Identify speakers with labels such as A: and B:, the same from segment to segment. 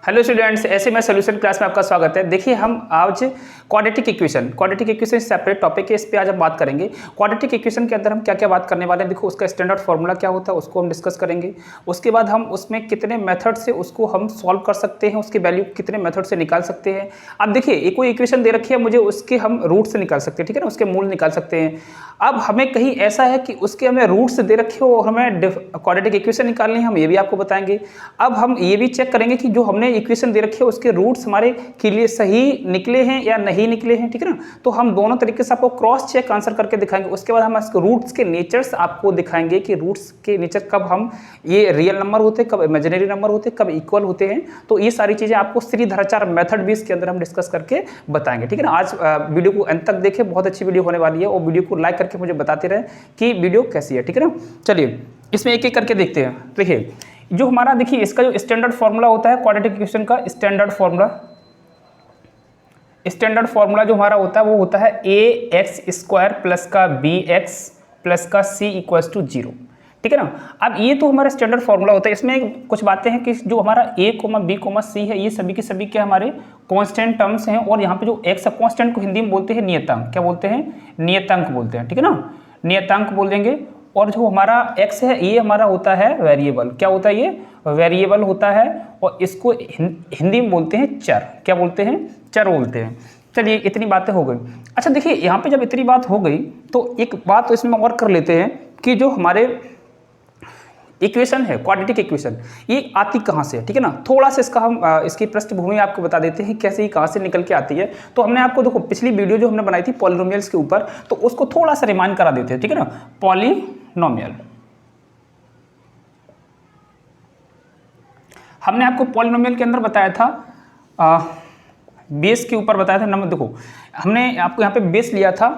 A: Hello students, ऐसे में solution class में आपका स्वागत है। देखिए हम आज क्वाड्रेटिक इक्वेशन सेपरेट टॉपिक है, इस पे आज हम बात करेंगे। क्वाड्रेटिक इक्वेशन के अंदर हम क्या क्या बात करने वाले हैं, देखो उसका स्टैंडर्ड फार्मूला क्या होता है उसको हम डिस्कस करेंगे। उसके बाद हम उसमें कितने मेथड से उसको हम सॉल्व कर सकते हैं, उसकी वैल्यू कितने मेथड से निकाल सकते हैं। अब देखिए एक कोई इक्वेशन दे रखी है मुझे, उसके हम रूट से निकाल सकते हैं, ठीक है ना, उसके मूल निकाल सकते हैं। अब हमें कहीं ऐसा है कि उसके हमें रूट से दे रखे हो और हमें क्वाड्रेटिक इक्वेशन निकालनी है, हम ये भी आपको बताएंगे। अब हम ये भी चेक करेंगे कि जो हमने इक्वेशन दे रखी है उसके रूट्स हमारे के लिए सही निकले हैं या नहीं निकले हैं, ठीक है ना। तो हम दोनों तरीके से आपको क्रॉस चेक आंसर करके दिखाएंगे। उसके बाद हम रूट्स के नेचर्स आपको दिखाएंगे कि रूट्स के नेचर कब हम ये रियल नंबर होते हैं, कब इमेजिनरी नंबर होते हैं, कब इक्वल होते हैं। तो ये सारी चीजें आपको श्रीधराचार्य मेथड भी इसके अंदर हम डिस्कस करके बताएंगे, ठीक है ना। आज वीडियो को अंत तक देखें, बहुत अच्छी वीडियो होने वाली है और वीडियो को लाइक करके मुझे बताते रहे कि वीडियो कैसी है, ठीक है ना। चलिए इसमें एक एक करके देखते हैं। देखिए जो हमारा, देखिए इसका जो स्टैंडर्ड फार्मूला होता है क्वाड्रेटिक इक्वेशन का, स्टैंडर्ड फार्मूला जो हमारा होता है वो होता है ax² प्लस का bx प्लस का c इक्वल्स टू 0, ठीक है ना। अब ये तो हमारा स्टैंडर्ड फार्मूला होता है। इसमें कुछ बातें हैं कि जो हमारा a, b, c है ये सभी के सभी क्या हमारे कांस्टेंट टर्म्स हैं। और यहाँ पे जो x कांस्टेंट को हिंदी में बोलते हैं नियतांक, क्या बोलते हैं, नियतांक बोलते हैं, ठीक है ना, नियतांक बोल देंगे। और जो हमारा x है ये हमारा होता है वेरिएबल, क्या होता है, ये वेरिएबल होता है और इसको हिंदी में बोलते हैं चर, क्या बोलते हैं, चर बोलते हैं। चलिए इतनी बातें हो गई। अच्छा देखिए यहाँ पे जब इतनी बात हो गई तो एक बात तो इसमें और कर लेते हैं कि जो हमारे इक्वेशन है क्वाड्रेटिक इक्वेशन ये आती कहाँ से है, ठीक है ना। थोड़ा सा इसका हम इसकी पृष्ठभूमि आपको बता देते हैं कैसे ये कहाँ से निकल के आती है। तो हमने आपको देखो पिछली वीडियो जो हमने बनाई थी पॉलिनोमियल्स के ऊपर, तो उसको थोड़ा सा रिमाइंड करा देते हैं, ठीक है ना। पॉलिनोमियल हमने आपको पॉलिनोमियल के अंदर बताया था, बेस के ऊपर बताया था नंबर। देखो हमने आपको यहाँ पे बेस लिया था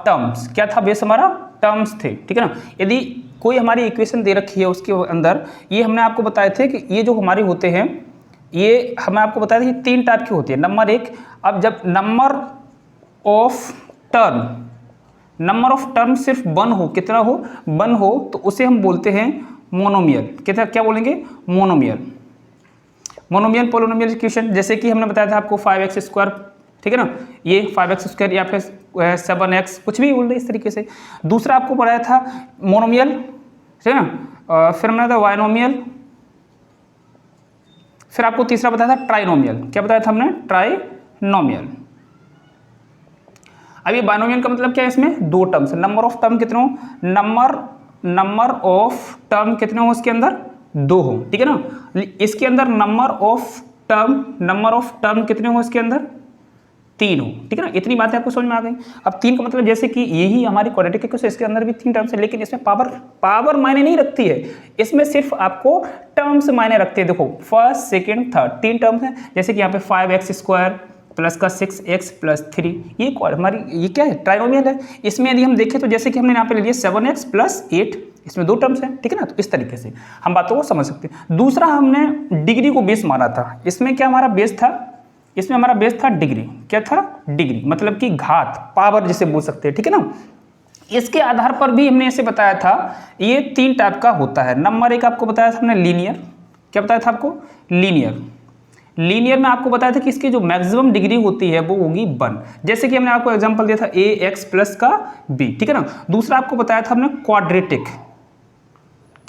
A: टर्म्स, क्या था बेस हमारा, टर्म्स थे, ठीक है ना। यदि कोई हमारी इक्वेशन दे रखी है उसके अंदर ये हमने आपको बताए थे कि ये जो हमारे होते हैं ये हमें आपको बताया था कि 3 टाइप की होती है। नंबर 1, अब जब नंबर ऑफ टर्म सिर्फ 1 हो, कितना हो, 1 हो, तो उसे हम बोलते हैं मोनोमियल। क्या बोलेंगे, मोनोमियल पॉलिनोमियल इक्वेशन। जैसे कि हमने बताया था आपको 5x², ठीक है ना, ये 5x² या फिर 7x, कुछ भी बोल रहे इस तरीके से। दूसरा आपको बताया था मोनोमियल, ठीक है ना, फिर हमने बताया बायनोमियल, फिर आपको तीसरा बताया था ट्राइनोमियल। क्या बताया था हमने, ट्राइनोमियल। अब ये बायनोमियल का मतलब क्या है, इसमें 2 टर्म्स, नंबर ऑफ टर्म कितने हो, नंबर ऑफ टर्म कितने हो इसके अंदर, 2 हो, ठीक है ना। इसके अंदर नंबर ऑफ टर्म कितने हो इसके अंदर, 3 हो, ठीक है ना। इतनी बातें आपको समझ में आ गई। अब 3 का मतलब जैसे कि यही हमारी क्वाड्रेटिक इक्वेशन, इसके अंदर भी 3 टर्म्स है, लेकिन इसमें पावर मायने नहीं रखती है, इसमें सिर्फ आपको टर्म्स मायने रखते हैं। देखो फर्स्ट, सेकंड, थर्ड 3 टर्म्स हैं। जैसे कि यहाँ पे 5x² प्लस का 6x प्लस 3, ये हमारी ये क्या है, ट्राइनोमियल है। इसमें यदि हम देखें तो जैसे कि हमने यहाँ पे ले लिया 7x प्लस 8, इसमें 2 टर्म्स हैं, ठीक है ना। तो इस तरीके से हम बातों को समझ सकते हैं। दूसरा हमने डिग्री को बेस माना था। इसमें क्या हमारा बेस था, इसमें हमारा बेस था डिग्री, क्या था, डिग्री मतलब कि घात, पावर जिसे बोल सकते हैं, ठीक है ना। इसके आधार पर भी हमने ऐसे बताया था ये 3 टाइप का होता है। नंबर 1 आपको बताया था हमने लीनियर, क्या बताया था आपको, लीनियर में आपको बताया था कि इसकी जो मैक्सिमम डिग्री होती है वो होगी 1। जैसे कि हमने आपको एग्जांपल दिया था ax प्लस का b, ठीक है ना। दूसरा आपको बताया था हमने क्वाड्रेटिक,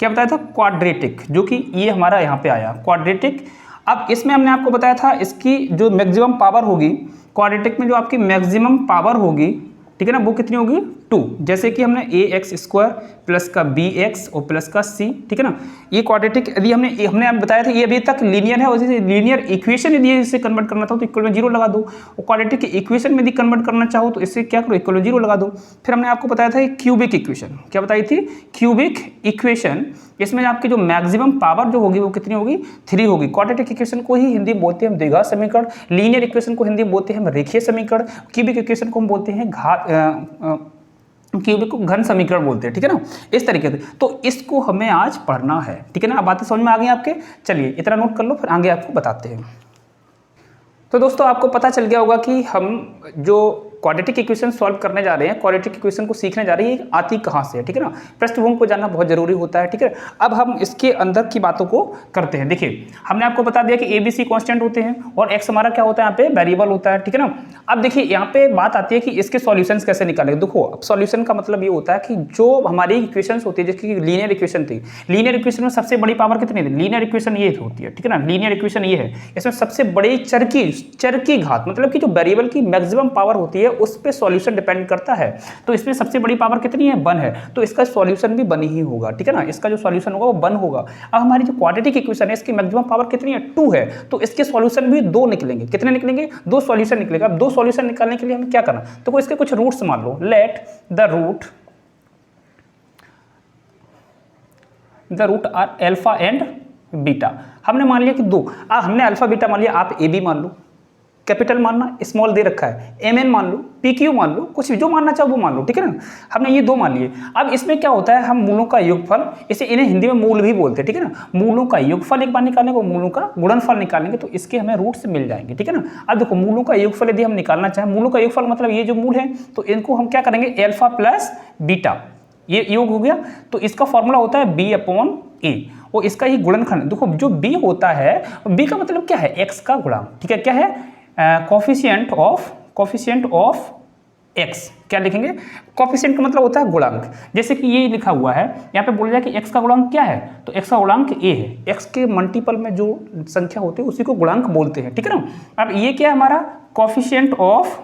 A: क्या बताया था, क्वाड्रेटिक, जो कि ये हमारा यहाँ पे आया क्वाड्रेटिक। अब इसमें हमने आपको बताया था इसकी जो मैक्सिमम पावर होगी, क्वाड्रेटिक में जो आपकी मैक्सिमम पावर होगी, ठीक है ना, वो कितनी होगी, 2। जैसे कि हमने ax² प्लस का bx और प्लस का c, ठीक है ना। ये क्वाड्रेटिक यदि हमने आप बताया था ये अभी तक लीनियर है, और जैसे लीनियर इक्वेशन यदि इसे कन्वर्ट करना चाहो तो इक्वल में 0 लगा दो, और क्वाड्रेटिक की इक्वेशन में यदि कन्वर्ट करना चाहो तो इससे क्या करो, इक्वल में 0 लगा दो। फिर हमने आपको बताया था क्यूबिक इक्वेशन, क्या बताई थी, क्यूबिक इक्वेशन। इसमें आपकी जो मैक्सिमम पावर जो होगी वो कितनी होगी, 3 होगी। क्वाड्रेटिक इक्वेशन को ही हिंदी में बोलते हैं हम द्विघात समीकरण, लीनियर इक्वेशन को हिंदी में बोलते हैं हम रेखीय समीकरण, क्यूबिक इक्वेशन को हम बोलते हैं क्यूबिक को घन समीकरण बोलते हैं, ठीक है ना, इस तरीके से। तो इसको हमें आज पढ़ना है, ठीक है ना। अब बातें समझ में आ गई आपके, चलिए इतना नोट कर लो, फिर आगे आपको बताते हैं। तो दोस्तों आपको पता चल गया होगा कि हम जो क्वाड्रेटिक इक्वेशन सॉल्व करने जा रहे हैं, क्वाड्रेटिक इक्वेशन को सीखने जा रहे हैं, आती कहाँ से है, ठीक है ना। पृष्ठभूमि को जानना बहुत जरूरी होता है, ठीक है। अब हम इसके अंदर की बातों को करते हैं। देखिए हमने आपको बता दिया कि ए बी सी कॉन्स्टेंट होते हैं और एक्स हमारा क्या होता है, यहाँ पे वेरिएबल होता है, ठीक है ना। अब देखिए यहाँ पे बात आती है कि इसके सॉल्यूशंस कैसे निकालें। देखो अब सॉल्यूशन का मतलब ये होता है कि जो हमारी इक्वेशंस होती है, जिसकी लीनियर इक्वेशन थी, लीनियर इक्वेशन में सबसे बड़ी पावर कितनी थी, लीनियर इक्वेशन ये होती है, ठीक है ना। लीनियर इक्वेशन ये है, इसमें सबसे बड़ी चर की घात, मतलब कि जो वेरिएबल की मैक्सिमम पावर होती है उस पे सॉल्यूशन डिपेंड करता है। तो इसमें सबसे बड़ी पावर कितनी है, 1 है, तो इसका सॉल्यूशन भी 1 ही होगा, ठीक है ना। इसका जो सॉल्यूशन होगा वो 1 होगा। अब हमारी जो क्वाड्रेटिक इक्वेशन है इसकी मैक्सिमम पावर कितनी है, 2 है, तो इसके सॉल्यूशन भी 2 निकलेंगे। कितने निकलेंगे, 2 सॉल्यूशन निकलेगा। अब 2 सॉल्यूशन निकालने के लिए हमें क्या करना, तो कोई इसके कुछ रूट्स मान लो, let the root are alpha and beta. हमने मान लिया कि 2, हमने अल्फा बीटा मान लिया, आप ए बी मान लो, कैपिटल मानना, स्मॉल दे रखा है, एम एन मान लो, पी क्यू मान लो, कुछ भी जो मानना चाहो वो मान लो, ठीक है ना। हमने ये 2 मान लिए। अब इसमें क्या होता है, हम मूलों का योगफल, इसे इन्हें हिंदी में मूल भी बोलते हैं, ठीक है ना। मूलों का योगफल एक बार निकालने को, मूलों का गुणनफल निकालेंगे तो इसके हमें रूट्स मिल जाएंगे, ठीक है ना। अब देखो मूलों का योगफल यदि हम निकालना चाहें, मूलों का योगफल मतलब ये जो मूल है तो इनको हम क्या करेंगे, एल्फा प्लस बीटा, ये योग हो गया। तो इसका फॉर्मूला होता है बी अपॉन ए, और इसका ही गुणनखंड। देखो जो बी होता है, बी का मतलब क्या है, एक्स का गुणांक, ठीक है। क्या है, कोफिशिएंट ऑफ एक्स, क्या लिखेंगे, कोफिशिएंट का मतलब होता है गुणांक। जैसे कि ये लिखा हुआ है, यहाँ पे बोला जाए कि एक्स का गुणांक क्या है, तो एक्स का गुणांक ए है। एक्स के मल्टीपल में जो संख्या होती है उसी को गुणांक बोलते हैं, ठीक है ना। अब ये क्या है हमारा, coefficient of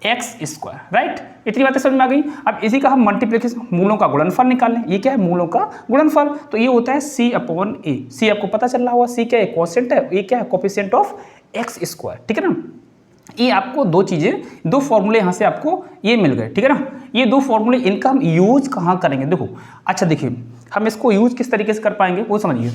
A: x square, right. इतनी बातें समझ में आ गई। अब इसी का हम मल्टीप्लिकेशन, मूलों का गुणनफल निकालें। ये क्या है, मूलों का गुणनफल, तो ये होता है सी अपॉन ए। सी आपको पता चल रहा होगा, सी क्या है, कांस्टेंट है, ये क्या है, कोफिशिएंट ऑफ एक्स स्क्वायर, ठीक है ना। ये आपको 2 चीजें, 2 फॉर्मूले यहाँ से आपको ये मिल गए, ठीक है ना। ये 2 फॉर्मूले, इनका हम यूज कहाँ करेंगे, देखो। अच्छा देखिए हम इसको यूज किस तरीके से कर पाएंगे वो समझिए।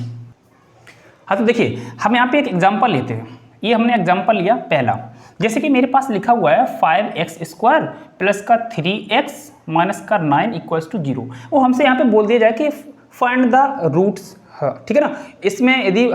A: हाँ तो देखिए हम यहाँ पे एक एग्जाम्पल लेते हैं। ये हमने एग्जाम्पल लिया पहला, जैसे कि मेरे पास लिखा हुआ है 5x स्क्वायर प्लस का 3x माइनस का 9 इक्वल्स टू 0। वो हमसे यहाँ पे बोल दिया जाए कि फाइंड द रूट्स, ठीक है ना। इसमें यदि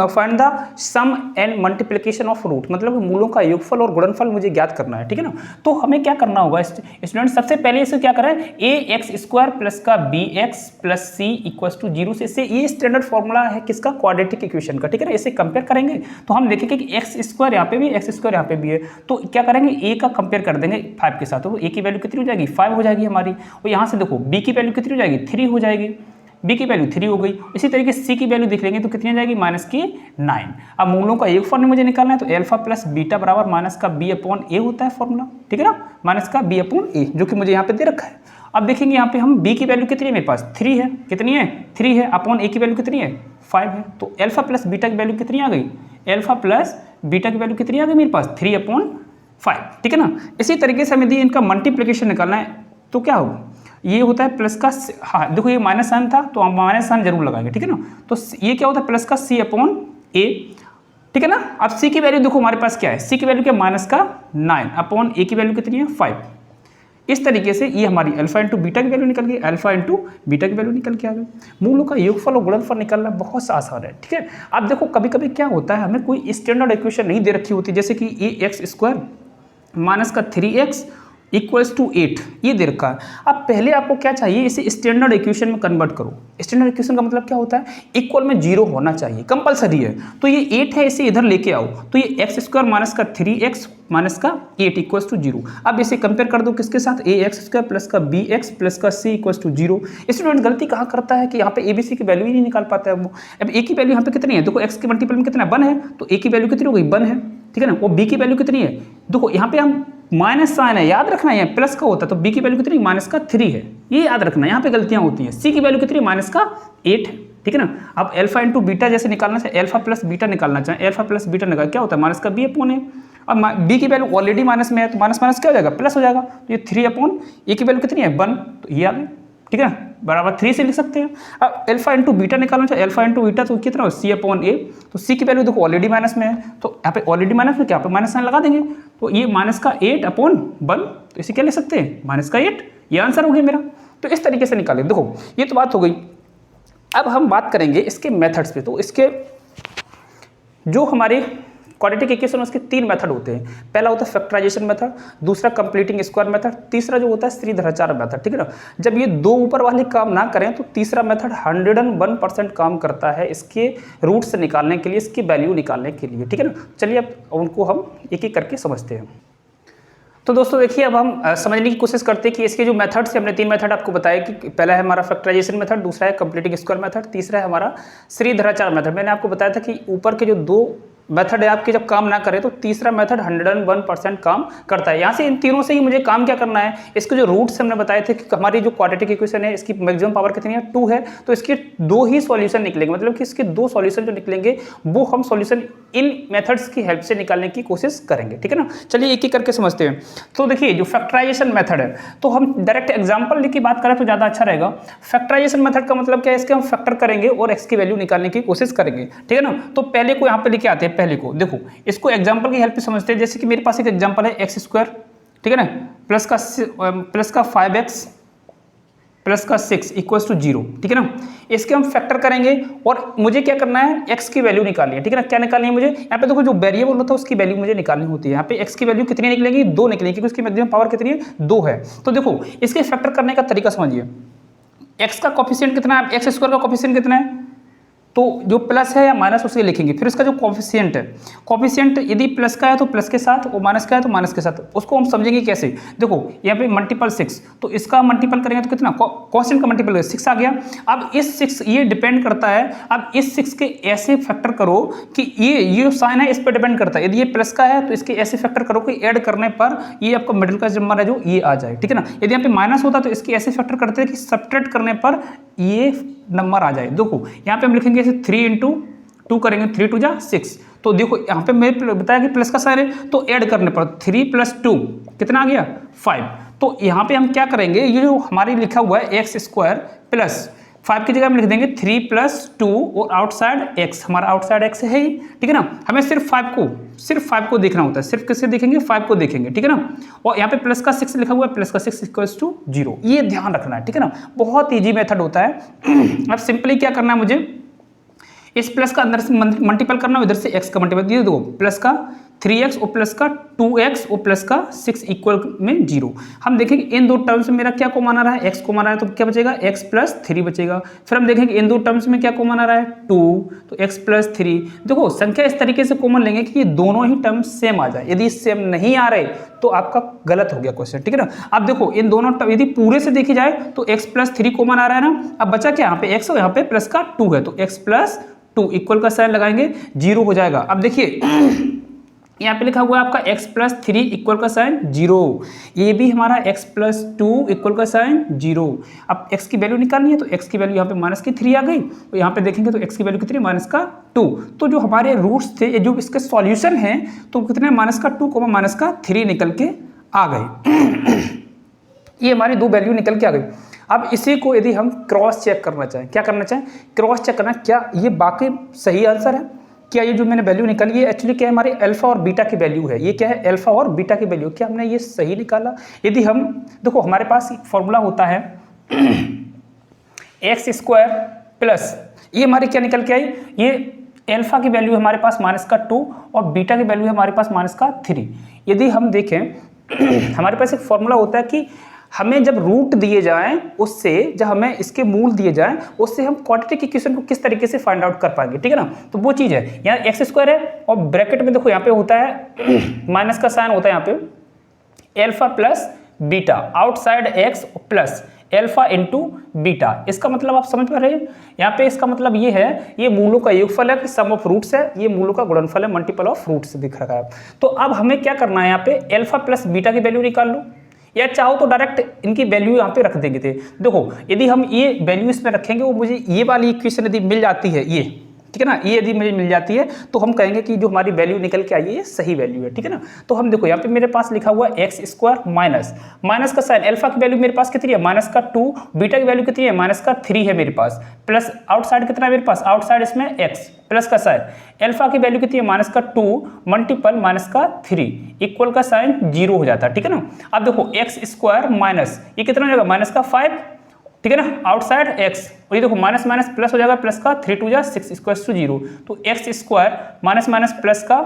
A: find the sum and multiplication of root, मतलब मूलों का योगफल और गुणनफल मुझे ज्ञात करना है, ठीक है ना। तो हमें क्या करना होगा स्टूडेंट, सबसे पहले इसे क्या करें, ए एक्स स्क्वायर प्लस का b x plus c equals to 0 से ये स्टैंडर्ड फॉर्मूला है किसका, क्वाड्रेटिक इक्वेशन का, ठीक है ना। इसे कंपेयर करेंगे तो हम देखेंगे कि एक्स स्क्वायर यहाँ पे भी, एक्स स्क्वायर यहाँ पे भी है, तो क्या करेंगे, ए का कंपेयर कर देंगे 5 के साथ, तो ए की वैल्यू कितनी हो जाएगी, 5 हो जाएगी हमारी। और यहाँ से देखो बी की वैल्यू कितनी हो जाएगी, 3 हो जाएगी, बी की वैल्यू 3 हो गई। इसी तरीके से सी की वैल्यू देख लेंगे तो कितनी आ जाएगी, माइनस की 9। अब मूलों का योगफल मुझे निकालना है, तो अल्फा प्लस बीटा बराबर माइनस का बी अपॉन ए होता है फॉर्मूला, ठीक है ना, माइनस का बी अपॉन ए, जो कि मुझे यहाँ पे दे रखा है। अब देखेंगे यहाँ पे हम बी की वैल्यू कितनी है, मेरे पास 3 है, कितनी है, 3 है, अपॉन ए की वैल्यू कितनी है, 5 है, तो अल्फा प्लस बीटा की वैल्यू कितनी आ गई, अल्फा प्लस बीटा की वैल्यू कितनी आ गई मेरे पास, 3/5, ठीक है ना। इसी तरीके से हमें यदि इनका मल्टीप्लिकेशन निकालना है तो क्या होगा, ये होता है प्लस का, हाँ देखो ये माइनस साइन था तो हम माइनस साइन जरूर लगाएंगे, ठीक है ना। तो ये क्या होता है, प्लस का सी अपॉन ए, ठीक है ना। अब सी की वैल्यू देखो हमारे पास क्या है, सी की वैल्यू क्या, माइनस का 9 अपॉन ए की वैल्यू कितनी है, 5। इस तरीके से ये हमारी अल्फा इंटू बीटा की वैल्यू निकल गई, अल्फा इंटू बीटा की वैल्यू निकल के आ गई। मूलों का योगफल और गुणनफल निकालना बहुत आसान है, ठीक है। अब देखो कभी कभी क्या होता है, हमें कोई स्टैंडर्ड इक्वेशन नहीं दे रखी होती, जैसे कि ए एक्स स्क्वायर माइनस का 3x इक्वल्स टू 8 ये दे रखा है। अब पहले आपको क्या चाहिए, इसे स्टैंडर्ड इक्वेशन में कन्वर्ट करो। स्टैंडर्ड इक्वेशन का मतलब क्या होता है, इक्वल में 0 होना चाहिए, कंपलसरी है। तो ये 8 है, इसे इधर लेके आओ, तो ये एक्स स्क्वायर माइनस का 3x माइनस का 8 इक्वल्स टू 0। अब इसे कंपेयर कर दो किसके साथ, ए एक्स स्क्वायर प्लस का बी एक्स प्लस का सी इक्वल्स टू 0। स्टूडेंट गलती कहाँ करता है कि यहाँ पे ए बी सी की वैल्यू ही नहीं निकाल पाता है वो। अब ए की वैल्यू यहाँ पे कितनी है, देखो एक्स के मल्टीपल में कितना 1 है, तो ए की वैल्यू कितनी हो गई, 1 है, ठीक है ना। वो बी की वैल्यू कितनी है, देखो यहाँ पे हम माइनस साइन है, याद रखना है, प्लस का होता है, तो बी की वैल्यू कितनी, माइनस का 3 है, ये याद रखना, यहाँ पे गलतियां होती हैं। सी की वैल्यू कितनी, माइनस का 8 है, ठीक है ना। अब अल्फा इंटू बीटा जैसे निकालना चाहिए, अल्फा प्लस बीटा निकालना चाहिए, अल्फा प्लस बीटा निकाल क्या होता है, माइनस का बी अपॉन है। अब बी की वैल्यू ऑलरेडी माइनस में है, तो माइनस माइनस क्या हो जाएगा, प्लस हो जाएगा, तो ये 3 अपॉन ए की वैल्यू कितनी है, 1, तो ये आ गई, ठीक है ना, बराबर 3 से लिख सकते हैं। अब अल्फा इंटू बीटा निकालना चाहिए, अल्फा इंटू बीटा तो कितना हो, सी अपॉन ए, तो सी की वैल्यू देखो ऑलरेडी माइनस में है, तो यहाँ पे ऑलरेडी माइनस में क्या, यहाँ पे माइनस साइन लगा देंगे, तो ये माइनस का 8 अपॉन 1, तो इसे क्या ले सकते हैं, माइनस का 8, ये आंसर हो गया मेरा। तो इस तरीके से निकालें, देखो ये तो बात हो गई। अब हम बात करेंगे इसके मेथड्स पे, तो इसके जो हमारे क्वाड्रेटिक इक्वेशन उसके 3 मेथड होते हैं। पहला होता है फैक्टराइजेशन मेथड, दूसरा कंप्लीटिंग स्क्वायर मेथड, तीसरा जो होता है श्रीधराचार्य मेथड, ठीक है ना। जब ये दो ऊपर वाले काम ना करें तो तीसरा मेथड 101% काम करता है इसके रूट से निकालने के लिए, इसकी वैल्यू निकालने के लिए, ठीक है ना। चलिए अब उनको हम एक एक करके समझते हैं। तो दोस्तों देखिए, अब हम समझने की कोशिश करते हैं कि इसके जो मेथड्स हैं, हमने 3 मेथड आपको बताया कि पहला है हमारा फैक्टराइजेशन मेथड, दूसरा है कंप्लीटिंग स्क्वायर मेथड, तीसरा है हमारा श्रीधराचार्य मेथड। मैंने आपको बताया था कि ऊपर के जो 2 मेथड है आपके जब काम ना करे तो तीसरा मेथड 101% काम करता है। यहाँ से इन तीनों से ही मुझे काम क्या करना है, इसके जो रूट्स हमने बताए थे कि हमारी जो क्वाड्रेटिक इक्वेशन है इसकी मैक्सिमम पावर कितनी है, 2 है, तो इसके 2 ही सॉल्यूशन निकलेंगे, मतलब कि इसके 2 सॉल्यूशन जो निकलेंगे वो हम सॉल्यूशन इन मेथड्स की हेल्प से निकालने की कोशिश करेंगे, ठीक है ना। चलिए एक एक करके समझते हैं। तो देखिए जो फैक्टराइजेशन मेथड है, तो हम डायरेक्ट एग्जाम्पल की बात करें तो ज़्यादा अच्छा रहेगा। फैक्टराइजेशन मेथड का मतलब क्या है, इसके हम फैक्टर करेंगे और एक्स की वैल्यू निकालने की कोशिश करेंगे, ठीक है ना। तो पहले को यहाँ पे लेके आते हैं, पहले को देखो, इसको एग्जांपल की हेल्प से समझते हैं। जैसे कि मेरे पास एक एग्जांपल है एक्स स्क्वायर, ठीक है ना, प्लस का 5x प्लस का 6 इक्वल्स टू 0, ठीक है ना। इसके हम फैक्टर करेंगे और मुझे क्या करना है, x की वैल्यू निकालनी है, ठीक है ना। क्या निकालनी है मुझे, यहाँ पे देखो जो वेरिएबल होता है उसकी वैल्यू मुझे निकालनी होती है। यहाँ पे x की वैल्यू कितनी निकलेगी, 2 निकलेगी, क्योंकि उसकी मैक्सिमम पावर कितनी है, 2 है। तो देखो इसके फैक्टर करने का तरीका समझिए। x का कोफिशिएंट कितना है, एक्स स्क्वायर का कोफिशिएंट कितना है, तो जो प्लस है या माइनस उसके लिखेंगे। फिर उसका जो कोफिशिएंट है, कोफिशिएंट यदि प्लस का है तो प्लस के साथ, और माइनस का है तो माइनस के साथ। उसको हम समझेंगे कैसे, देखो यहाँ पे मल्टीपल 6, तो इसका मल्टीपल करेंगे तो कितना, कोफिशिएंट का मल्टीपल 6 आ गया। अब इस 6, ये डिपेंड करता है, अब इस 6 के ऐसे फैक्टर करो कि ये साइन है इस पर डिपेंड करता है। यदि ये प्लस का है तो इसके ऐसे फैक्टर करो कि ऐड करने पर ये आपका मिडिल का नंबर है जो ये आ जाए, ठीक है ना। यदि यहाँ पे माइनस होता तो इसके ऐसे फैक्टर करते हैं कि सब्ट्रैक्ट करने पर ये नंबर आ जाए। देखो यहाँ पे हम लिखेंगे 3 इंटू 2 करेंगे, 3 2 जा 6। तो देखो यहाँ पे मैंने बताया कि प्लस का साइन है, तो ऐड करने पर 3 + 2 कितना आ गया, 5। तो यहाँ पे हम क्या करेंगे, ये जो हमारी लिखा हुआ है एक्स स्क्वायर प्लस 5 की जगह हम लिख देंगे 3 + 2 और आउटसाइड x, हमारा आउटसाइड x है ही, ठीक है ना। हमें सिर्फ 5 को देखना होता है, सिर्फ किससे देखेंगे, 5 को देखेंगे, ठीक है ना। और यहाँ पे प्लस का 6 लिखा हुआ है, प्लस का 6 = 0, ये ध्यान रखना है, ठीक है ना। बहुत ईजी मेथड होता है। अब सिंपली क्या करना है मुझे, इस प्लस का अंदर से मल्टीपल करना है, इधर से x का मल्टीपल दिए, दो प्लस का 3x और प्लस का 2x और प्लस का 6 इक्वल में 0। हम देखेंगे इन दो टर्म्स में मेरा क्या कॉमन आ रहा है, x कॉमन आ रहा है, तो क्या बचेगा, x + 3 बचेगा। फिर हम देखेंगे इन दो टर्म्स में क्या कॉमन आ रहा है, 2, तो x + 3। देखो संख्या इस तरीके से कॉमन लेंगे कि ये दोनों ही टर्म्स सेम आ जाए। यदि सेम नहीं आ रहे तो आपका गलत हो गया क्वेश्चन, ठीक है ना। अब देखो इन दोनों यदि पूरे से देखी जाए तो x + 3 कॉमन आ रहा है ना। अब बचा क्या, यहाँ पे x और यहाँ पे प्लस का 2 है, तो x + 2 इक्वल का साइन लगाएंगे, 0 हो जाएगा। अब देखिए यहाँ पे लिखा हुआ है आपका x + 3 इक्वल का साइन 0, ये भी हमारा x + 2 इक्वल का साइन 0। अब x की वैल्यू निकालनी है, तो x की वैल्यू यहाँ पे -3 आ गई, तो यहाँ पे देखेंगे तो x की वैल्यू कितनी, -2। तो जो हमारे रूट्स थे, जो इसके सॉल्यूशन हैं, तो कितने, -2, -3 निकल के आ गए। ये हमारी 2 वैल्यू निकल के आ गई। अब इसी को यदि हम क्रॉस चेक करना चाहें, क्या करना चाहें, क्रॉस चेक करना, क्या ये बाकी सही आंसर है, क्या ये जो मैंने वैल्यू निकाली है एक्चुअली क्या है, हमारे अल्फा और बीटा की वैल्यू है। ये क्या है, अल्फा और बीटा की वैल्यू, क्या हमने ये सही निकाला। यदि हम देखो हमारे पास फॉर्मूला होता है x² प्लस, ये हमारी क्या निकल के आई, ये अल्फा की वैल्यू है हमारे पास -2 और बीटा की वैल्यू है हमारे पास -3। यदि हम देखें हमारे पास एक फॉर्मूला होता है कि हमें जब रूट दिए जाएं, उससे जब हमें इसके मूल दिए जाएं, उससे हम क्वाड्रेटिक इक्वेशन को किस तरीके से फाइंड आउट कर पाएंगे, ठीक है ना। तो वो चीज़ है, यहाँ x² है और ब्रैकेट में देखो यहाँ पे होता है माइनस का साइन होता है यहाँ पे, alpha plus beta, outside x plus alpha into beta. इसका मतलब आप समझ पा रहे हैं, यहाँ पे इसका मतलब ये है, ये मूलों का योगफल है कि सम ऑफ रूट्स है, ये मूलों का गुणनफल है, मल्टीपल ऑफ रूट्स दिख रहा है। तो अब हमें क्या करना है, यहाँ पे अल्फा प्लस बीटा की वैल्यू निकाल लो, या चाहो तो डायरेक्ट इनकी वैल्यू यहाँ पे रख देंगे थे। देखो यदि हम ये वैल्यू इसमें रखेंगे, वो मुझे ये वाली इक्वेशन यदि मिल जाती है, ये ठीक है ना, ये यदि मुझे मिल जाती है तो हम कहेंगे कि जो हमारी वैल्यू निकल के आई है ये सही वैल्यू है, ठीक है ना। तो हम देखो यहाँ पे मेरे पास लिखा हुआ है x² माइनस का साइन, अल्फा की वैल्यू मेरे पास कितनी है, -2, बीटा की वैल्यू कितनी है, -3 है मेरे पास, प्लस आउटसाइड कितना है मेरे पास, आउटसाइड इसमें x प्लस का साइन, अल्फा की वैल्यू कितनी है, -2 मल्टीपल -3 इक्वल का साइन 0 हो जाता है, ठीक है ना। अब देखो x² माइनस ये कितना हो जाएगा, -5, ठीक है ना, आउटसाइड x, और ये देखो माइनस माइनस प्लस हो जाएगा, प्लस का 3 2 जा 6 = 0। तो x² माइनस माइनस प्लस का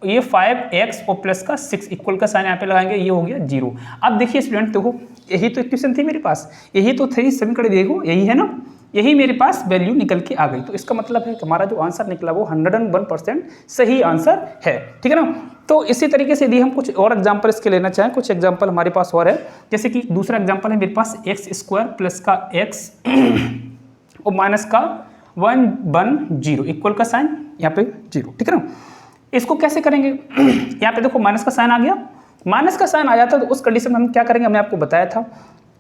A: ये 5x और प्लस का 6 इक्वल का साइन यहाँ पे लगाएंगे, ये हो गया 0। अब देखिए स्टूडेंट देखो, यही तो इक्वेशन थी मेरे पास, यही तो थी समीकरण, देखो यही है ना, यही मेरे पास वैल्यू निकल के आ गई। तो इसका मतलब है कि हमारा जो आंसर निकला वो 101% सही आंसर है, ठीक है ना। तो इसी तरीके से यदि हम कुछ और एग्जांपल इसके लेना चाहें, कुछ एग्जांपल हमारे पास और है, जैसे कि दूसरा एग्जांपल है मेरे पास x² प्लस का x और माइनस का 110 इक्वल का साइन यहाँ पे 0, ठीक है ना। इसको कैसे करेंगे, यहाँ पे देखो माइनस का साइन आ गया, माइनस का साइन आ जाता है तो उस कंडीशन में हम क्या करेंगे, हमने आपको बताया था।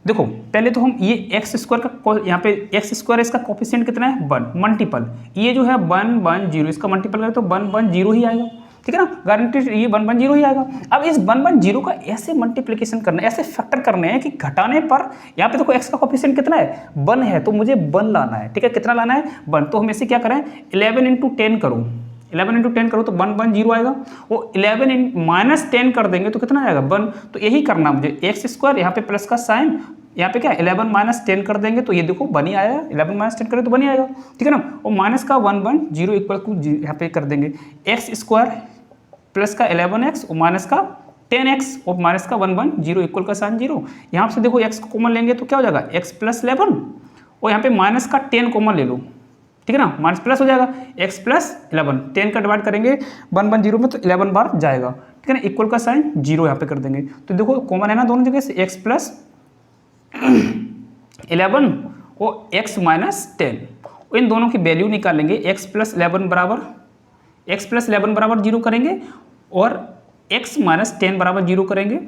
A: देखो पहले तो हम ये x² का, यहाँ पे x² इसका कोफिशिएंट कितना है 1, मल्टीपल ये जो है 110, इसका मल्टीपल करें तो 110 ही आएगा, ठीक है ना, गारंटेड ये 110 ही आएगा। अब इस 110 का ऐसे मल्टीप्लिकेशन करना है, ऐसे फैक्टर करने हैं कि घटाने पर, यहाँ पे देखो x का कोफिशिएंट कितना है 1 है, तो मुझे 1 लाना है, ठीक है, कितना लाना है 1। तो हम इसे क्या करें 11 × 10 करो, 11 × 10 करो तो 110 आएगा, वो 11 - 10 कर देंगे तो कितना आएगा 1। तो यही करना मुझे, x² यहाँ पे प्लस का साइन, यहाँ पे क्या 11 - 10 कर देंगे तो ये देखो 1 ही आएगा, 11 - 10 करें तो 1 ही आएगा, ठीक है ना। और माइनस का 110 इक्वल टू यहाँ पे कर देंगे x² प्लस का 11x और माइनस का 10x और माइनस का 110 इक्वल का साइन 0। यहाँ से देखो x को कॉमन लेंगे तो क्या हो जाएगा x + 11 और यहाँ पे माइनस का 10 कॉमन ले लो, ठीक है ना, माइनस प्लस हो जाएगा x + 11, 10 का डिवाइड करेंगे 110 में तो 11 बार जाएगा, ठीक है ना, इक्वल का साइन 0 यहाँ पे कर देंगे। तो देखो कॉमन है ना दोनों जगह से, x + 11 और x - 10, इन दोनों की वैल्यू निकालेंगे, x + 11 बराबर 0 करेंगे और x - 10 बराबर 0 करेंगे,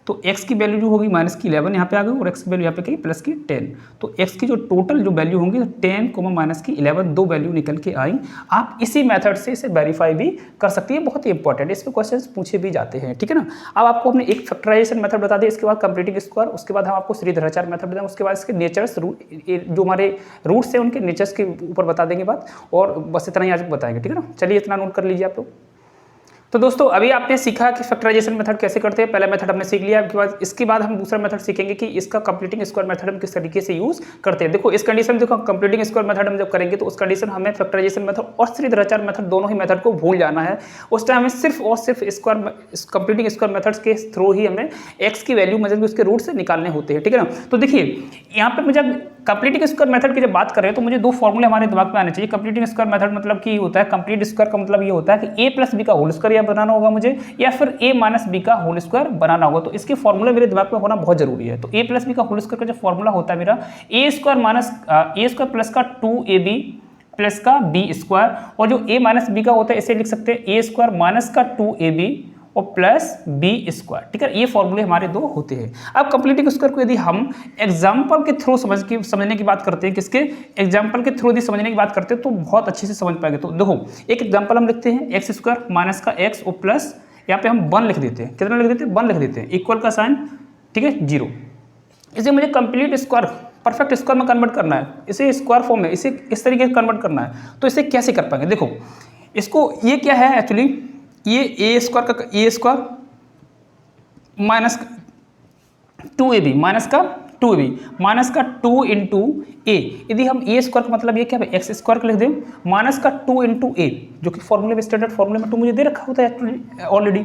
A: तो x की वैल्यू जो होगी माइनस की 11 यहाँ पे आ गई और x की वैल्यू यहाँ पे कही प्लस की 10। तो x की जो टोटल जो वैल्यू होंगी 10 माइनस की 11 दो वैल्यू निकल के आई। आप इसी मेथड से इसे वेरीफाई भी कर सकती है, बहुत ही इंपॉर्टेंट, इस पर क्वेश्चन पूछे भी जाते हैं, ठीक है ना। अब आपको हमने एक फैक्टराइजेशन मेथड बता दिया, इसके बाद कंप्लीटिंग स्क्वायर, उसके बाद हम आपको श्रीधराचार्य मेथड बताएंगे, उसके बाद इसके नेचर्स जो हमारे रूट्स हैं उनके नेचर्स के ऊपर बता देंगे बात, और बस इतना ही आज बताएंगे, ठीक है ना। चलिए इतना नोट कर लीजिए आप लोग। तो दोस्तों अभी आपने सीखा कि फैक्टराइजेशन मेथड कैसे करते हैं, पहला मेथड हमने सीख लिया, इसके बाद हम दूसरा मेथड सीखेंगे कि इसका कंप्लीटिंग स्क्वायर मेथड हम किस तरीके से यूज करते हैं। देखो इस कंडीशन में देखो कंप्लीटिंग स्क्वायर मेथड हम जब करेंगे तो उस कंडीशन हमें फैक्टराइजेशन मेथड और श्रीधराचार्य मेथड दोनों ही मेथड को भूल जाना है। उस टाइम हमें सिर्फ और सिर्फ कंप्लीटिंग स्क्वायर मेथड्स के थ्रू ही हमें एक्स की वैल्यू मतलब उसके रूट से निकालने होते हैं, ठीक है ना। तो देखिए यहाँ पे मुझे कंप्लीटिंग स्क्वायर मेथड की जब बात करें तो मुझे दो फॉर्मूले हमारे दिमाग में आने चाहिए। कंप्लीटिंग स्क्वायर मेथड मतलब कि होता है, कंप्लीट स्क्वायर का मतलब ये होता है कि a + b का होल स्क्वायर या बनाना होगा मुझे, या फिर a - b का होल स्क्वायर बनाना होगा। तो इसके फॉर्मूले मेरे दिमाग में होना बहुत जरूरी है। तो a + b का होल स्क्वायर का जो फॉर्मूला होता है मेरा a² प्लस का 2ab प्लस का b², और जो a - b का होता है इसे लिख सकते हैं a² माइनस का 2ab और प्लस b², ठीक है। ये फॉर्मूले हमारे दो होते हैं। अब कंप्लीटिंग स्क्वायर को यदि हम एग्जाम्पल के थ्रू समझने की बात करते हैं, किसके एग्जाम्पल के थ्रू यदि समझने की बात करते हैं तो बहुत अच्छे से समझ पाएंगे। तो देखो एक एग्जाम्पल हम लिखते हैं, x² माइनस का x और प्लस यहाँ पे हम 1 लिख देते हैं, कितना लिख देते हैं 1 लिख देते हैं, इक्वल का साइन, ठीक है 0। इसे मुझे कंप्लीट स्क्वायर परफेक्ट स्क्वायर में कन्वर्ट करना है, इसे स्क्वायर फॉर्म में इसे इस तरीके से कन्वर्ट करना है। तो इसे कैसे कर पाएंगे, देखो इसको ये क्या है एक्चुअली, ये a² माइनस 2ab माइनस का 2ab माइनस का 2 × a, यदि हम a² का मतलब ये क्या है x² का लिख दें, माइनस का 2 × a जो कि फॉर्मूले में स्टैंडर्ड फॉर्मूले में 2 मुझे दे रखा होता है ऑलरेडी।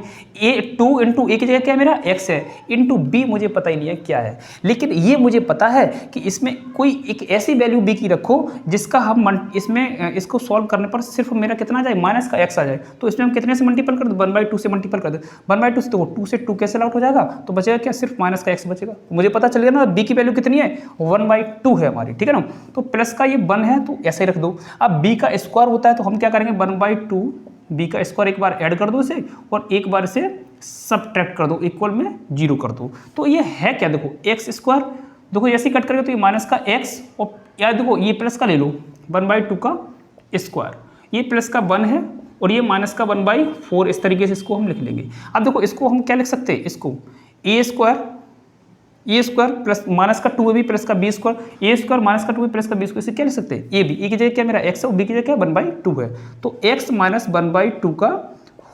A: 2 × a की जगह क्या है मेरा x है, इंटू b मुझे पता ही नहीं है क्या है, लेकिन ये मुझे पता है कि इसमें कोई एक ऐसी वैल्यू b की रखो जिसका हम इसको सॉल्व करने पर सिर्फ मेरा कितना आ जाए माइनस का x आ जाए। तो इसमें हम कितने से मल्टीपल कर दो, 1/2 से मल्टीपल कर दो, 1/2 से तो 2 से 2 कैंसिल आउट हो जाएगा, तो बचेगा क्या सिर्फ माइनस का x बचेगा। मुझे पता चल गया ना b की वैल्यू कितनी है 1/2 है हमारी, ठीक है ना। तो प्लस का ये 1 है तो ऐसे ही रख दो। अब b का स्क्वायर होता है तो हम क्या करेंगे 1/2 b का स्क्वायर एक बार ऐड कर दो इसे और एक बार इसे सब्ट्रैक्ट कर दो, इक्वल में 0 कर दो। तो ये है क्या, देखो x², देखो ऐसे ही कट करेंगे तो ये माइनस का x और या देखो ये प्लस का ले लो 1/2 का स्क्वायर, ये प्लस का 1 है और ये माइनस का 1/4, इस तरीके से इसको हम लिख लेंगे। अब देखो इसको हम क्या लिख सकते हैं, इसको a² प्लस माइनस का 2ab प्लस का b² a² माइनस का 2ab प्लस का b² इसे क्या लिख सकते हैं ab, ए की जगह क्या मेरा x है और b की जगह क्या 1/2 है, तो x - 1/2 का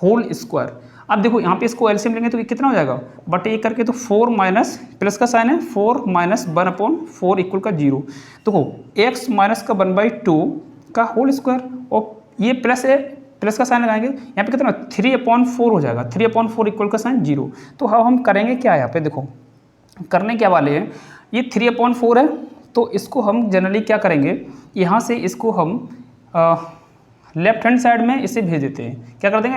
A: होल स्क्वायर। अब देखो यहाँ पे इसको एलसीएम लेंगे तो ये कितना हो जाएगा, बट ये करके तो 4 माइनस प्लस का साइन है 4 - 1/4 इक्वल का 0। देखो x माइनस का 1/2 का होल स्क्वायर और ये प्लस है प्लस का साइन लगाएंगे, यहाँ पे कितना 3/4 हो जाएगा, 3/4 इक्वल का साइन 0। तो हम करेंगे क्या, यहाँ पे देखो करने क्या वाले हैं, ये 3/4 है, तो इसको हम जनरली क्या करेंगे, यहाँ से इसको हम लेफ्ट हैंड साइड में इसे भेज देते हैं, क्या कर देंगे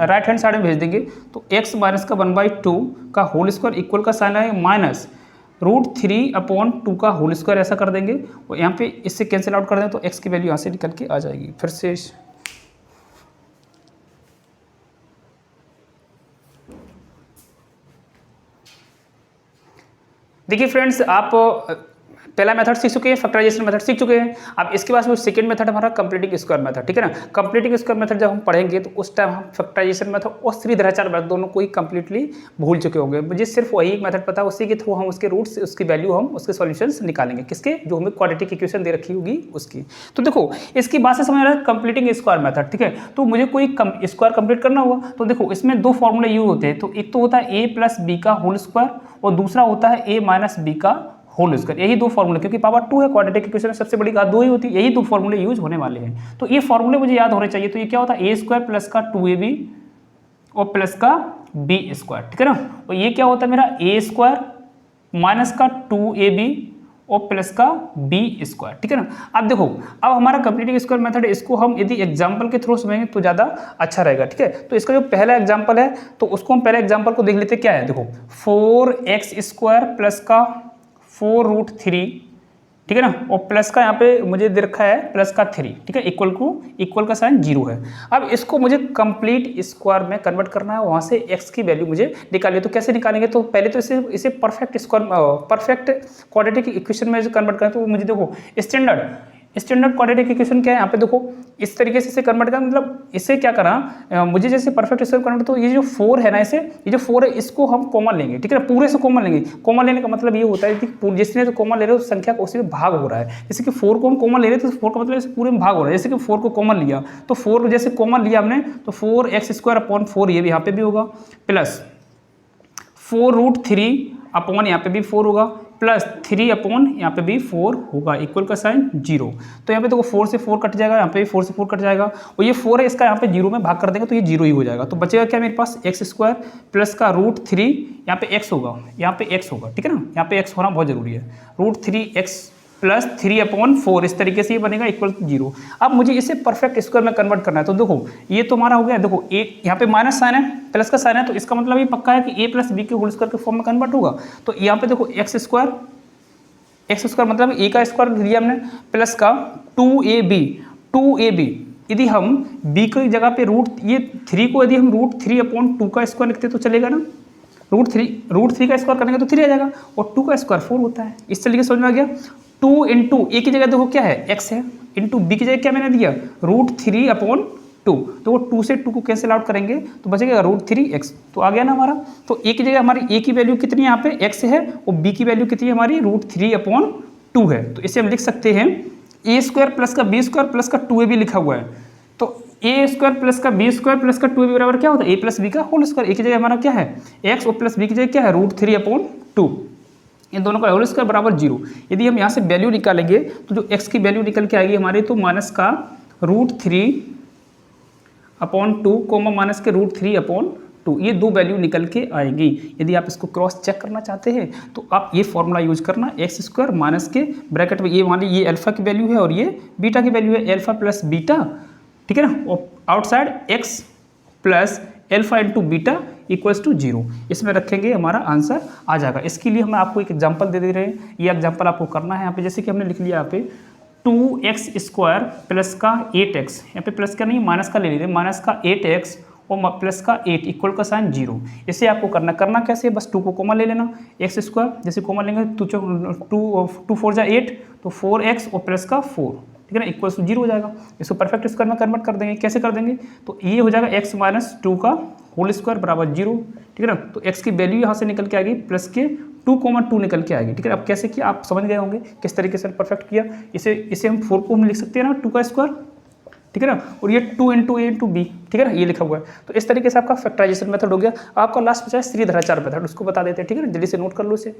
A: राइट हैंड साइड में भेज देंगे। तो x माइनस का 1/2 का होल स्क्वायर इक्वल का साइन है माइनस √3/2 का होल स्क्वायर, ऐसा कर देंगे। और यहाँ पे इससे कैंसिल आउट कर दें तो x की वैल्यू यहाँ से निकल के आ जाएगी। फिर से देखिए फ्रेंड्स, आप पहला मेथड सीख चुके हैं, फैक्टराइजेशन मेथड सीख चुके हैं। अब इसके बाद सेकंड मेथड हमारा कंप्लीटिंग स्क्वायर मेथड, ठीक है ना। कंप्लीटिंग स्क्वायर मेथड जब हम पढ़ेंगे तो उस टाइम हम फैक्टराइजेशन मेथड और श्रीधराचार्य मेथड दोनों को ही कंप्लीटली भूल चुके होंगे। मुझे सिर्फ वही एक मेथड पता है, उसी के थ्रू हम उसके रूट्स, उसकी वैल्यू, हम उसके सॉल्यूशंस निकालेंगे, किसके, जो हमें क्वाड्रेटिक इक्वेशन दे रखी होगी उसकी। तो देखो इसकी बात से समझ आ रहा है कंप्लीटिंग स्क्वायर मेथड, ठीक है। तो मुझे कोई स्क्वायर कंप्लीट करना होगा तो देखो इसमें दो फॉर्मूले यूज होते हैं। तो एक तो होता है a + b का होल स्क्वायर और दूसरा होता है a - b का होल स्क्वायर। यही दो फॉर्मूले, क्योंकि पावर 2 है, क्वाड्रेटिक इक्वेशन में सबसे बड़ी बात 2 ही होती है, यही दो फॉर्मूले यूज होने वाले हैं। तो ये फॉर्मूले मुझे याद होने चाहिए। तो ये क्या होता है, a² + का 2ab और प्लस का b², ठीक है ना। और ये क्या होता है मेरा a² माइनस का 2ab और प्लस का b², ठीक है ना। अब देखो, अब हमारा कंप्लीटिंग स्क्वायर मेथड, इसको हम यदि एग्जांपल के थ्रू समझेंगे तो ज़्यादा अच्छा रहेगा, ठीक है। तो इसका जो पहला एग्जांपल है तो उसको हम पहले एग्जांपल को देख लेते, क्या है देखो, 4x² प्लस का 4√3, ठीक है ना, और प्लस का यहाँ पे मुझे दे रखा है प्लस का 3, ठीक है, इक्वल का साइन 0 है। अब इसको मुझे कंप्लीट स्क्वायर में कन्वर्ट करना है, वहाँ से x की वैल्यू मुझे निकालिए। तो कैसे निकालेंगे, तो पहले तो इसे परफेक्ट क्वाड्रेटिक इक्वेशन में कन्वर्ट करें। तो मुझे देखो स्टैंडर्ड क्वाड्रेटिक इक्वेशन क्या है, यहाँ पे देखो इस तरीके से इसे कन्वर्ट करना, मतलब इसे क्या करा, मुझे जैसे परफेक्ट स्क्वायर कन्वर्ट, तो ये जो 4 है ना, ये जो 4 है इसको हम कॉमन लेंगे, ठीक है ना, पूरे से कॉमन लेंगे। कॉमन लेने का मतलब ये होता है कि जिसने तो कॉमन ले रहे हो उस संख्या को उसी में भाग हो रहा है। जैसे कि 4 को हम कॉमन ले रहे हैं तो 4 का मतलब इसे पूरे में भाग हो रहा है। जैसे कि 4 को कॉमन लिया तो 4 जैसे कॉमन लिया हमने तो 4x² ये भी यहाँ पे भी होगा, प्लस 4√3 यहाँ पे भी 4 होगा, प्लस 3 यहाँ पे भी 4 होगा, इक्वल का साइन 0। तो यहाँ पे देखो 4 से 4 कट जाएगा, यहाँ पे भी 4 से 4 कट जाएगा, और ये 4 है, इसका यहाँ पे 0 में भाग कर देंगे तो ये 0 ही हो जाएगा। तो बचेगा क्या मेरे पास, x² प्लस का √3, यहाँ पे x होगा, ठीक है ना, यहाँ पे x होना बहुत जरूरी है। √3x प्लस 3/4 इस तरीके से ये बनेगा, इक्वल 0। अब मुझे इसे परफेक्ट स्क्वायर में कन्वर्ट करना है। तो देखो ये तो हमारा हो गया, देखो एक यहाँ पे माइनस साइन है, प्लस का साइन है, तो इसका मतलब ये पक्का है कि a + b के होल स्क्वायर के फॉर्म में कन्वर्ट होगा। तो यहाँ पे देखो x² मतलब a का स्क्वायर लिया हमने, प्लस का 2ab यदि हम b की जगह पे ये 3 को यदि हम √3/2 का स्क्वायर लिखते तो चलेगा ना, √3 का स्क्वायर करेंगे तो 3 आ जाएगा, और 2 का स्क्वायर 4 होता है। इस तरीके से समझ में आ गया। 2 इंटू ए की जगह देखो क्या है, x है, इंटू बी की जगह क्या मैंने दिया, √3/2। तो वो 2 से 2 को कैंसिल आउट करेंगे तो बचेगा √3x। तो आ गया ना हमारा। तो ए की जगह हमारी ए की वैल्यू कितनी है, यहाँ पे x है, और बी की वैल्यू कितनी है हमारी, √3/2 है। तो इसे हम लिख सकते हैं a² प्लस का b² प्लस का 2ab लिखा हुआ है। तो a² प्लस का b² प्लस का 2ab बराबर क्या होता है, a + b का होल स्क्वायर। ए की जगह हमारा क्या है x, और प्लस b की जगह क्या है √3/2, इन दोनों का होल स्क्वायर बराबर 0। यदि हम यहाँ से वैल्यू निकालेंगे तो जो x की वैल्यू निकल के आएगी हमारी, तो माइनस का √3/2 माइनस के √3/2, ये दो वैल्यू निकल के आएगी। यदि आप इसको क्रॉस चेक करना चाहते हैं तो आप ये फॉर्मूला यूज करना, x² माइनस के ब्रैकेट में ये मान ली ये अल्फा की वैल्यू है और ये बीटा की वैल्यू है, अल्फा प्लस बीटा, ठीक है ना, और outside x plus alpha into beta equals to 0। इसमें रखेंगे हमारा आंसर आ जाएगा। इसके लिए हम आपको एक एग्जांपल दे रहे हैं, ये एग्जांपल आपको करना है यहाँ पे। जैसे कि हमने लिख लिया यहाँ पे 2x² प्लस का 8x, यहाँ पे प्लस का नहीं माइनस का ले लीजिए, माइनस का 8x और प्लस का 8 इक्वल का साइन 0। इसे आपको करना कैसे, बस 2 को कॉमन ले लेना, x² जैसे कॉमन लेंगे 2 4 जा 8, तो 4x और प्लस का 4, ठीक है ना, इक्वल्स टू 0 हो जाएगा। इसको परफेक्ट स्क्वायर में कन्वर्ट कर देंगे। कैसे कर देंगे, तो ये हो जाएगा x - 2 का होल स्क्वायर बराबर 0, ठीक है ना। तो x की वैल्यू यहाँ से निकल के आएगी, प्लस के 2,2 निकल के आएगी, ठीक है। अब कैसे किया आप समझ गए होंगे किस तरीके से परफेक्ट किया। इसे हम 4 को हम लिख सकते हैं ना, 2 का स्क्वायर, ठीक है ना, और ये 2 इंटू a इंटू b, ठीक है ना, ये लिखा हुआ है। तो इस तरीके से आपका फैक्टराइजेशन मेथड हो गया। आपका लास्ट बचा है श्रीधराचार्य मेथड, उसको बता देते हैं, ठीक है ना, जल्दी से नोट कर लो इसे।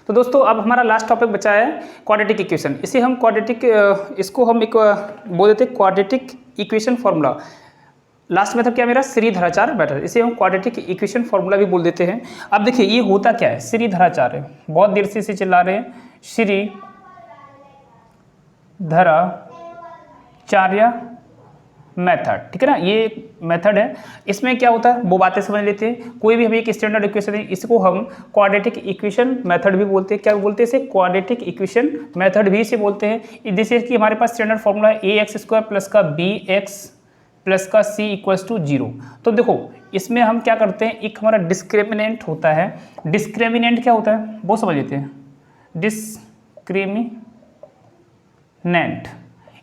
A: तो दोस्तों अब हमारा लास्ट टॉपिक बचा है क्वाड्रेटिक इक्वेशन। इसे हम क्वाड्रेटिक इसको हम एक बोल देते हैं quadratic equation formula. Last method क्या मेरा श्रीधराचार्य मेथड, इसे हम क्वाड्रेटिक इक्वेशन फॉर्मूला भी बोल देते हैं। अब देखिए ये होता क्या है, श्रीधराचार्य, बहुत देर से इसे चिल्ला रहे हैं, श्रीधराचार्य मेथड, ठीक है ना, ये मेथड है। इसमें क्या होता है वो बातें समझ लेते हैं। कोई भी हमें एक स्टैंडर्ड इक्वेशन है, इसको हम क्वाड्रेटिक इक्वेशन मेथड भी बोलते हैं। क्या बोलते हैं इसे? क्वाड्रेटिक इक्वेशन मेथड भी इसे बोलते हैं। जैसे कि हमारे पास स्टैंडर्ड फॉर्मूला है ax² प्लस का bx प्लस का c इक्वल्स टू 0। तो देखो इसमें हम क्या करते हैं, एक हमारा डिस्क्रिमिनेंट होता है। डिस्क्रिमिनेंट क्या होता है वो समझ लेते हैं। डिस्क्रिमिनेंट,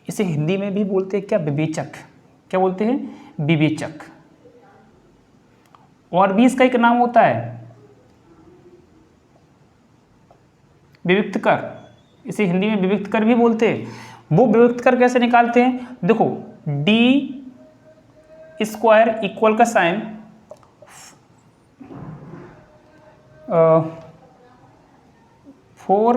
A: इसे हिंदी में भी बोलते हैं क्या? विवेचक। क्या बोलते हैं? विवेचक। और भी इसका एक नाम होता है विविक्तकर, इसे हिंदी में विविक्तकर भी बोलते हैं। वो विविक्तकर कैसे निकालते हैं? देखो डी स्क्वायर इक्वल का साइन 4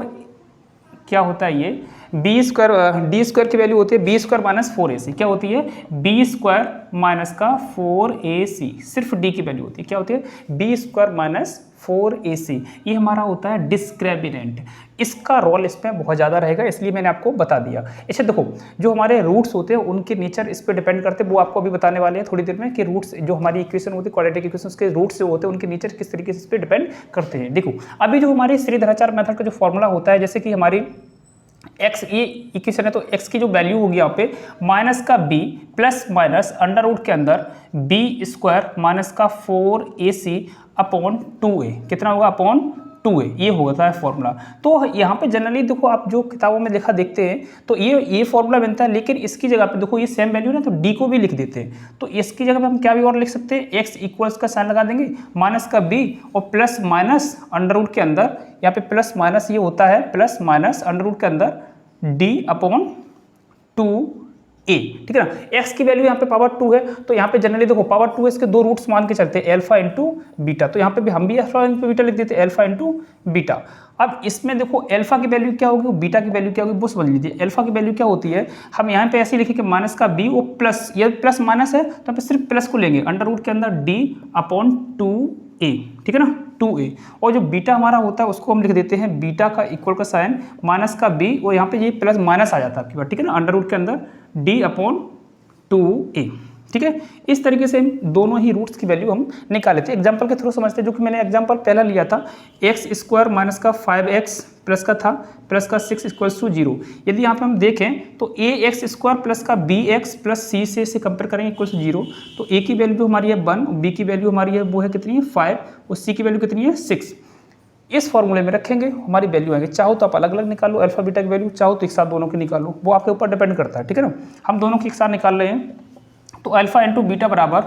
A: क्या होता है ये बी स्क्वायर, डी स्क्वायर की वैल्यू होती है बी स्क्वायर माइनस 4ac। क्या होती है? बी स्क्वायर माइनस का 4ac, सिर्फ डी की वैल्यू होती है। क्या होती है? B square minus 4ac। ये हमारा होता है डिस्क्रिमिनेंट। इसका रोल इसमें बहुत ज़्यादा रहेगा, इसलिए मैंने आपको बता दिया। इसे देखो जो हमारे रूट्स होते हैं उनके नेचर इस पर डिपेंड करते हैं, वो आपको अभी बताने वाले हैं थोड़ी देर में कि रूट्स जो हमारी इक्वेशन होती है क्वाड्रेटिक इक्वेशन, उसके रूट्स जो होते हैं उनके नेचर किस तरीके से इस पर डिपेंड करते हैं। देखो अभी जो हमारी श्रीधराचार्य मेथड का जो फॉर्मूला होता है, जैसे कि हमारी x ये इक्वेशन है, तो x की जो वैल्यू होगी यहाँ पे माइनस का b plus minus under root के अंदर b स्क्वायर माइनस का 4ac अपॉन 2a, कितना होगा? अपॉन 2a, ये होता है फॉर्मूला। तो यहाँ पे जनरली देखो आप जो किताबों में लिखा देखते हैं तो ये फॉर्मूला बनता है, लेकिन इसकी जगह पे देखो ये सेम वैल्यू ना तो d को भी लिख देते हैं। तो इसकी जगह पे हम क्या भी और लिख सकते हैं, x इक्वल्स का साइन लगा देंगे, माइनस का b और प्लस माइनस अंडर रूट के अंदर, यहाँ पे प्लस माइनस ये होता है प्लस माइनस अंडर रूट के अंदर d अपॉन 2a, ठीक है ना। x की वैल्यू यहाँ पे पावर 2 है, तो यहाँ पे जनरली देखो पावर 2 है, इसके दो रूट्स मान के चलते हैं अल्फा इंटू बीटा। तो यहाँ पे भी हम भी अल्फा इंटू बीटा लिख देते हैं, अल्फा इंटू बीटा। अब इसमें देखो अल्फा की वैल्यू क्या होगी, बीटा की वैल्यू क्या होगी वो समझ लीजिए। अल्फा की वैल्यू क्या होती है, हम यहाँ पे ऐसे लिखे कि माइनस का b वो प्लस, ये प्लस माइनस है तो यहाँ पे सिर्फ प्लस को लेंगे, अंडर रूट के अंदर d अपॉन 2a, ठीक है ना, 2a। और जो बीटा हमारा होता है उसको हम लिख देते हैं बीटा का इक्वल का साइन माइनस का b, और यहाँ पे ये प्लस माइनस आ जाता है आपकी बात, ठीक है ना, अंडर रूट के अंदर d अपॉन 2a, ठीक है। इस तरीके से दोनों ही रूट्स की वैल्यू हम निकाल लेते हैं। एग्जांपल के थ्रू समझते हैं, जो कि मैंने एग्जांपल पहला लिया था, एक्स स्क्वायर माइनस का 5x प्लस का था प्लस का 6 इक्वल्स टू 0। यदि यहाँ पे हम देखें तो ax स्क्वायर प्लस का bx प्लस c से इसे कंपेयर करेंगे इक्वल्स टू 0, तो a की वैल्यू हमारी है 1, b की वैल्यू हमारी है वो है कितनी है 5, और c की वैल्यू कितनी है 6। इस फॉर्मूले में रखेंगे हमारी वैल्यू आएंगे। चाहो तो आप अलग अलग निकालो अल्फा बीटा की वैल्यू, चाहो तो एक साथ दोनों की निकालो, वो आपके ऊपर डिपेंड करता है, ठीक है ना। हम दोनों की एक साथ निकाल रहे हैं, तो अल्फा इंटू बीटा बराबर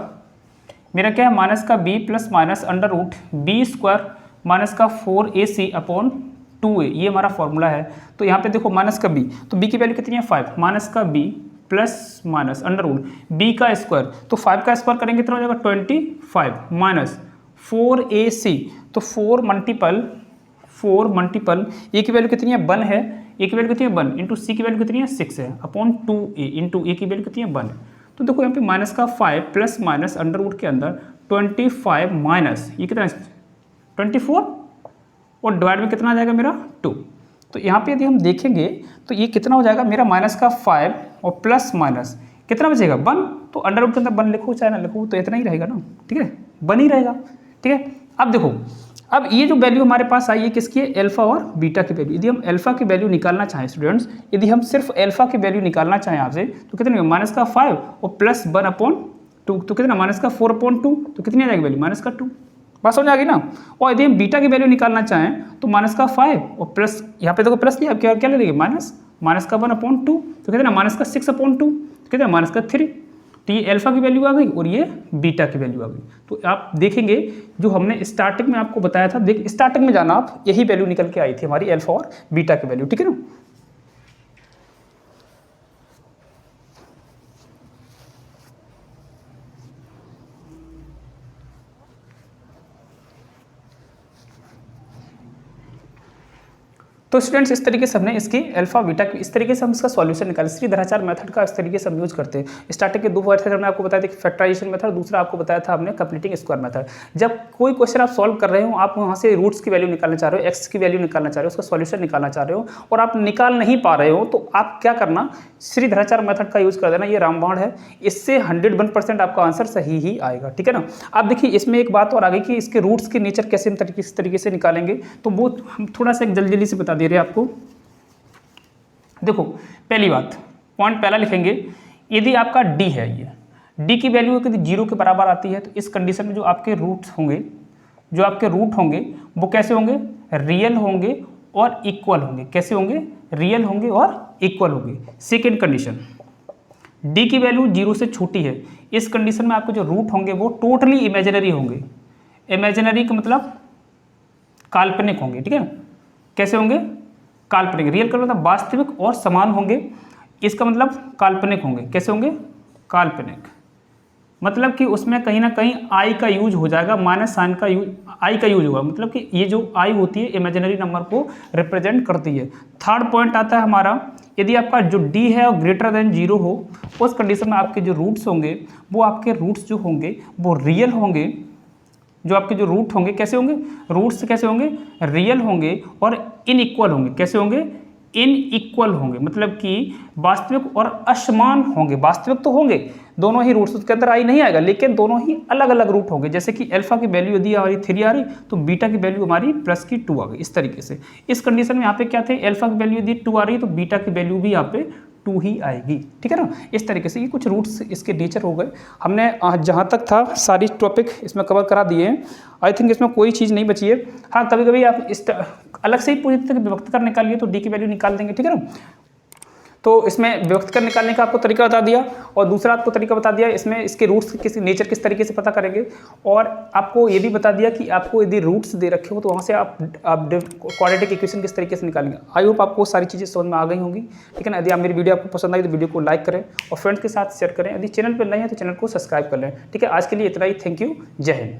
A: मेरा क्या है माइनस का b plus minus under root b square minus का 4ac अपॉन 2a, ये हमारा फॉर्मूला है। तो यहाँ पे देखो माइनस का b, तो b की वैल्यू कितनी है 5, माइनस का b plus minus under root b का स्क्वायर, तो 5 का स्क्वायर करेंगे कितना हो जाएगा 25 माइनस 4ac, तो 4 मल्टीपल ए की वैल्यू कितनी है 1 है, ए की वैल्यू कितनी है 1 इंटू सी की वैल्यू कितनी है 6 है अपॉन 2a इंटू ए की वैल्यू कितनी है 1 है। तो देखो यहाँ पे माइनस का 5 प्लस माइनस अंडर रूट के अंदर 25 माइनस ये कितना 24 और डिवाइड में कितना आ जाएगा मेरा 2। तो यहाँ पे यदि हम देखेंगे तो ये कितना हो जाएगा मेरा माइनस का 5 और प्लस माइनस कितना बचेगा 1, तो अंडर रूट के अंदर 1 लिखो चाहे ना लिखो तो इतना ही रहेगा ना, ठीक है, 1 ही रहेगा, ठीक है। अब देखो अब ये जो वैल्यू हमारे पास आई है किसकी है, अल्फा और बीटा की वैल्यू। यदि हम अल्फा की वैल्यू निकालना चाहें स्टूडेंट्स, यदि हम सिर्फ अल्फा की वैल्यू निकालना चाहें आपसे तो कितनी माइनस का 5 और प्लस 1 अपॉन 2, तो कितना माइनस का 4 अपॉन 2, तो कितनी आ जाएगी वैल्यू माइनस का 2, बात समझ आ गई ना। और यदि हम बीटा की वैल्यू निकालना चाहें तो माइनस का 5 और प्लस यहाँ पे देखो प्लस लिया, क्या क्या ले लेंगे माइनस का 1 अपॉन 2, तो कितना माइनस का 6 अपॉन 2, तो कितना माइनस का 3। तो ये अल्फा की वैल्यू आ गई और ये बीटा की वैल्यू आ गई। तो आप देखेंगे जो हमने स्टार्टिंग में आपको बताया था, देख स्टार्टिंग में जाना आप, यही वैल्यू निकल के आई थी हमारी अल्फा और बीटा की वैल्यू, ठीक है ना। तो स्टूडेंट्स इस तरीके से हमने इसकी अल्फा बीटा की इस तरीके से हम इसका सॉल्यूशन निकाले। श्रीधराचार्य मेथड का इस तरीके से हम यूज करते हैं। स्टार्टिंग के 2 मेथड हमने आपको बताया था कि फैक्टराइजेशन मेथड, दूसरा आपको बताया था हमने कंप्लीटिंग स्क्वायर मेथड। जब कोई क्वेश्चन आप सॉल्व कर रहे हो, आप वहाँ से रूट्स की वैल्यू निकालना चाह रहे हो, एक्स की वैल्यू निकालना चाह रहे हो, उसका सॉल्यूशन निकालना चाह रहे हो और आप निकाल नहीं पा रहे हो, तो आप क्या करना, श्रीधराचार्य मेथड का यूज कर देना। ये रामबाण है, इससे 101% आपका आंसर सही ही आएगा, ठीक है ना। आप देखिए इसमें एक बात और आ गई कि इसके रूट्स के नेचर कैसे हम इस तरीके से निकालेंगे, तो वो हम थोड़ा सा एक जल्दी से बता दे रहे हैं आपको। देखो पहली बात, पॉइंट पहला लिखेंगे, यदि आपका डी है, ये डी की वैल्यू यदि 0 के बराबर आती है, तो इस कंडीशन में जो आपके रूट्स होंगे, जो आपके रूट होंगे वो कैसे होंगे, रियल होंगे और इक्वल होंगे। कैसे होंगे, रियल होंगे और इक्वल होंगे। सेकेंड कंडीशन, डी की वैल्यू 0 से छोटी है, इस कंडीशन में आपके जो रूट होंगे वो टोटली इमेजिनरी होंगे। इमेजिनरी का मतलब काल्पनिक होंगे, ठीक है। कैसे होंगे, काल्पनिक। रियल का मतलब वास्तविक और समान होंगे, इसका मतलब काल्पनिक होंगे। कैसे होंगे, काल्पनिक। मतलब कि उसमें कहीं ना कहीं आई का यूज हो जाएगा, माइनस साइन का यूज, आई का यूज होगा। मतलब कि ये जो आई होती है इमेजिनरी नंबर को रिप्रेजेंट करती है। थर्ड पॉइंट आता है हमारा, यदि आपका जो डी है और ग्रेटर देन 0 हो, उस कंडीशन में आपके जो रूट्स होंगे वो आपके रूट्स जो होंगे वो रियल होंगे। जो आपके जो रूट होंगे कैसे होंगे, रूट्स कैसे होंगे, रियल होंगे और इनइक्वल होंगे। कैसे होंगे, इनइक्वल होंगे, मतलब कि वास्तविक और असमान होंगे। वास्तविक तो होंगे दोनों ही रूट्स, उसके अंदर आई नहीं आएगा, लेकिन दोनों ही अलग अलग रूट होंगे। जैसे कि अल्फा की वैल्यू यदि हमारी 3 आ रही तो बीटा की वैल्यू हमारी +2 आ गई। इस तरीके से इस कंडीशन में यहाँ पे क्या थे, अल्फा की वैल्यू यदि 2 आ रही तो बीटा की वैल्यू भी यहाँ पे 2 ही आएगी, ठीक है ना। इस तरीके से ये कुछ रूट्स इसके नेचर हो गए। हमने जहाँ तक था सारी टॉपिक इसमें कवर करा दिए हैं। आई थिंक इसमें कोई चीज़ नहीं बची है। हाँ, कभी कभी आप इस अलग से ही पूरी तरह विभक्त कर निकालिए तो डी की वैल्यू निकाल देंगे, ठीक है ना। तो इसमें विभक्त कर निकालने का आपको तरीका बता दिया और दूसरा आपको तरीका बता दिया इसमें इसके रूट्स किस नेचर किस तरीके से पता करेंगे, और आपको ये भी बता दिया कि आपको यदि रूट्स दे रखे हो तो वहाँ से आप क्वाड्रेटिक इक्वेशन किस तरीके से निकालेंगे। आई होप आपको सारी चीज़ें समझ में आ गई होंगी, ठीक है ना। यदि आप मेरी वीडियो आपको पसंद आई तो वीडियो को लाइक करें और फ्रेंड्स के साथ शेयर करें। यदि चैनल पर नए हैं तो चैनल को सब्सक्राइब कर लें, ठीक है। आज के लिए इतना ही, थैंक यू, जय हिंद।